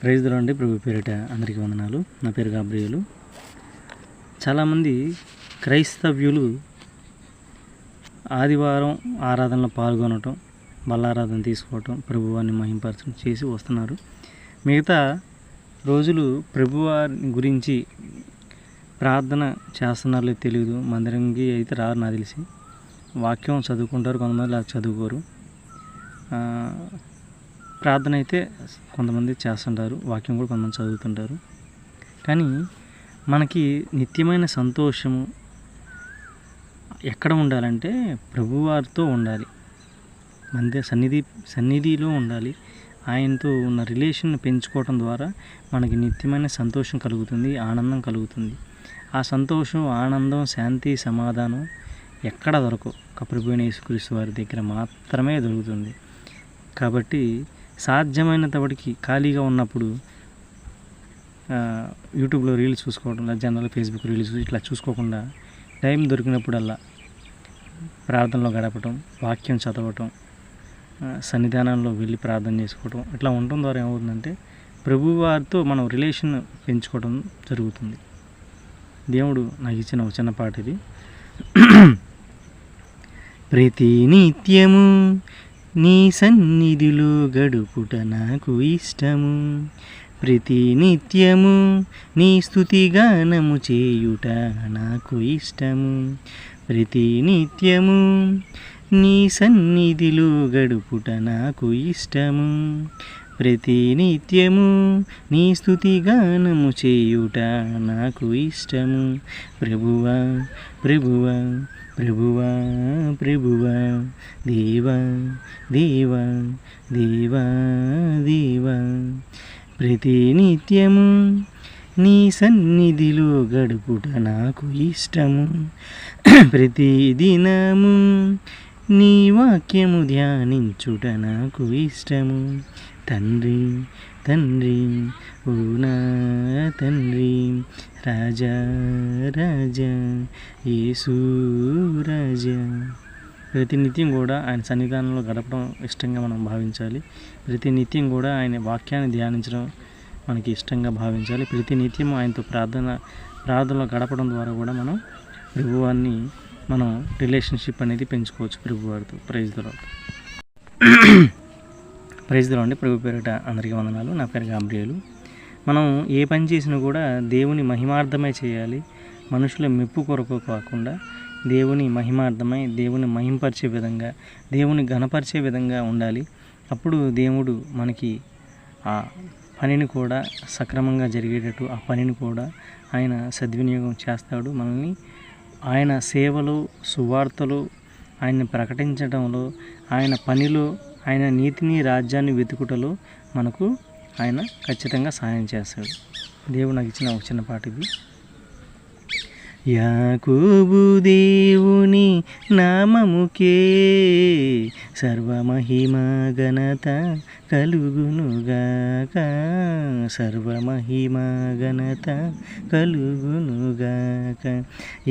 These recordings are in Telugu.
ప్రైజ్ ది లార్డ్ అండి. ప్రభు పేరిట అందరికీ వందనాలు. నా పేరు గాబ్రియేలు. చాలామంది క్రైస్తవ్యులు ఆదివారం ఆరాధనలో పాల్గొనటం, బల్లారాధన తీసుకోవటం, ప్రభువాన్ని మహింపరచడం చేసి వస్తున్నారు. మిగతా రోజులు ప్రభువారి గురించి ప్రార్థన చేస్తున్నారో తెలియదు. మందిరంకి అయితే రారు నాకు తెలిసి. వాక్యం చదువుకుంటారు కొంతమంది, అలా చదువుకోరు. ప్రార్థన అయితే కొంతమంది చేస్తుంటారు, వాక్యం కూడా కొంతమంది చదువుతుంటారు. కానీ మనకి నిత్యమైన సంతోషము ఎక్కడ ఉండాలంటే ప్రభువారితో ఉండాలి, సన్నిధిలో ఉండాలి. ఆయనతో ఉన్న రిలేషన్ పెంచుకోవడం ద్వారా మనకి నిత్యమైన సంతోషం కలుగుతుంది, ఆనందం కలుగుతుంది. ఆ సంతోషం, ఆనందం, శాంతి, సమాధానం ఎక్కడ దొరకవు, ప్రభువైన యేసుక్రీస్తు వారి దగ్గర మాత్రమే దొరుకుతుంది. కాబట్టి సాధ్యమైనంత వరకు ఖాళీగా ఉన్నప్పుడు యూట్యూబ్లో రీల్స్ చూసుకోవడం, జనరల్ ఫేస్బుక్ రీల్స్ ఇట్లా చూసుకోకుండా టైం దొరికినప్పుడల్లా ప్రార్థనలో గడపటం, వాక్యం చదవటం, సన్నిధానంలో వెళ్ళి ప్రార్థన చేసుకోవటం ఇట్లా ఉండటం ద్వారా ఏమవుతుందంటే ప్రభువారితో మనం రిలేషన్ పెంచుకోవడం జరుగుతుంది. దేవుడు నాకు ఇచ్చిన ఒక చిన్న పాట ఇది. ప్రతి నిత్యము నీ సన్నిధిలో గడుపుట నాకు ఇష్టము, ప్రతి నిత్యము నీ స్తుతిగానము చేయుట నాకు ఇష్టము, ప్రతి నిత్యము నీ సన్నిధిలో గడుపుట నాకు ఇష్టము, ప్రతి నిత్యము నీ స్తుతిగానము చేయుట నాకు ఇష్టము. ప్రభువా ప్రభువా ప్రభువా ప్రభువా, దేవా దేవా దేవా దేవా, ప్రతి నిత్యము నీ సన్నిధిలో గడుపుట నాకు ఇష్టము, ప్రతి దినము నీ వాక్యము ధ్యానించుట నాకు ఇష్టము. తండ్రి తండ్రి ఓ నా తండ్రి, రాజా రాజా యేసు రాజా. ప్రతినిత్యం కూడా ఆయన సన్నిధానంలో గడపడం ఇష్టంగా మనం భావించాలి. ప్రతినిత్యం కూడా ఆయన వాక్యాన్ని ధ్యానించడం మనకి ఇష్టంగా భావించాలి. ప్రతినిత్యం ఆయనతో ప్రార్థనలో గడపడం ద్వారా కూడా మనం ప్రభువాన్ని మనం రిలేషన్షిప్ అనేది పెంచుకోవచ్చు ప్రభువారితో. Praise the lord. Praise the lord అండి. ప్రభు పేరిట అందరికీ వందనాలు. నా పేరు గాబ్రియేలు. మనం ఏ పని చేసినా కూడా దేవుని మహిమార్థమే చేయాలి. మనుషుల మెప్పు కొరకు కాకుండా దేవుని మహిమార్థమై, దేవుని మహింపరిచే విధంగా, దేవుని ఘనపరిచే విధంగా ఉండాలి. అప్పుడు దేవుడు మనకి ఆ పనిని కూడా సక్రమంగా జరిగేటట్టు ఆ పనిని కూడా ఆయన సద్వినియోగం చేస్తాడు. మనల్ని ఆయన సేవలో, సువార్తలో, ఆయన్ని ప్రకటించడంలో, ఆయన పనిలో, ఆయన నీతిని, రాజ్యాన్ని వెతుకుటలో మనకు ఆయన ఖచ్చితంగా సహాయం చేస్తాడు. దేవుడు నాకు ఇచ్చిన ఒక చిన్న పాట ఇది. యాకోబు దేవుని నామముకే సర్వమహిమ ఘనత కలుగునుగాక, సర్వమహిమ ఘనత కలుగునుగాక.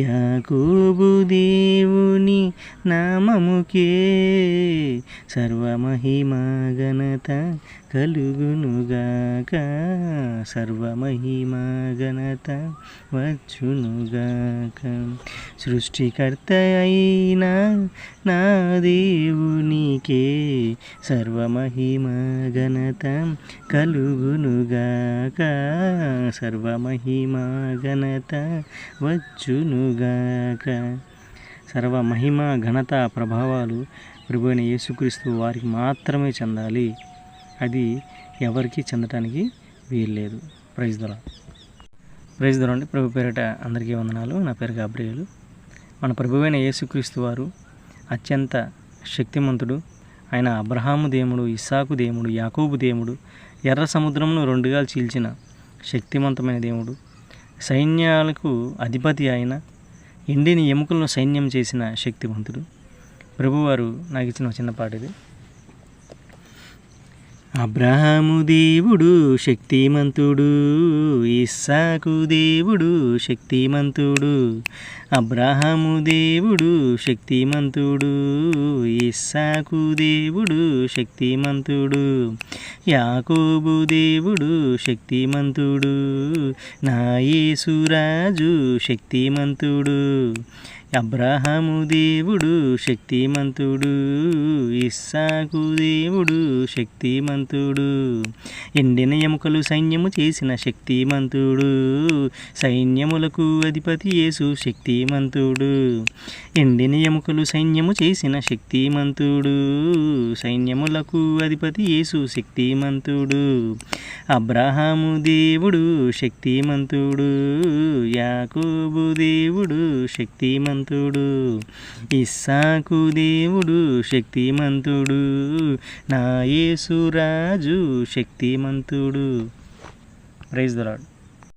యాకోబు దేవుని నామముకే సర్వమహిమ ఘనత కలుగునుగాక, సర్వమహిమ ఘనత వచ్చునుగాక. సృష్టికర్త అయిన నా దేవునికే సర్వమహిమ ఘనత కలుగునుగాక, సర్వమహిమ ఘనత వచ్చునుగాక. సర్వమహిమ ఘనత ప్రభావాలు ప్రభువైన యేసుక్రీస్తు వారికి మాత్రమే చెందాలి. అది ఎవరికి చెందటానికి వీల్లేదు. Praise the lord. Praise the lord అండి. ప్రభు పేరిట అందరికీ వందనాలు. నా పేరు గాబ్రియేలు. మన ప్రభువైన యేసుక్రీస్తు వారు అత్యంత శక్తిమంతుడు. ఆయన అబ్రహాము దేవుడు, ఇస్సాకు దేవుడు, యాకోబు దేవుడు, ఎర్ర సముద్రమును రెండుగా చీల్చిన శక్తివంతమైన దేవుడు, సైన్యాలకు అధిపతి అయిన, ఎండిన ఎముకలను సైన్యం చేసిన శక్తివంతుడు. ప్రభువారు నాకు ఇచ్చిన చిన్న పాట ఇది. అబ్రహాము దేవుడు శక్తిమంతుడు, ఇస్సాకు దేవుడు శక్తిమంతుడు. అబ్రహాము దేవుడు శక్తిమంతుడు, ఇస్సాకు దేవుడు శక్తిమంతుడు. యాకోబు దేవుడు శక్తిమంతుడు, నా యేసురాజు శక్తిమంతుడు. అబ్రహాము దేవుడు శక్తిమంతుడు, ఇస్సాకు దేవుడు శక్తిమంతుడు. ఎండిన ఎముకలు సైన్యము చేసిన శక్తిమంతుడు, సైన్యములకు అధిపతి యేసు శక్తిమంతుడు. ఎండిన ఎముకలు సైన్యము చేసిన శక్తిమంతుడు, సైన్యములకు అధిపతి యేసు శక్తిమంతుడు. అబ్రహాము దేవుడు శక్తిమంతుడు, యాకోబు దేవుడు శక్తిమంతుడు, ఇస్సాకు దేవుడు శక్తిమంతుడు, నా యేసురాజు శక్తిమంతుడు. Praise the lord.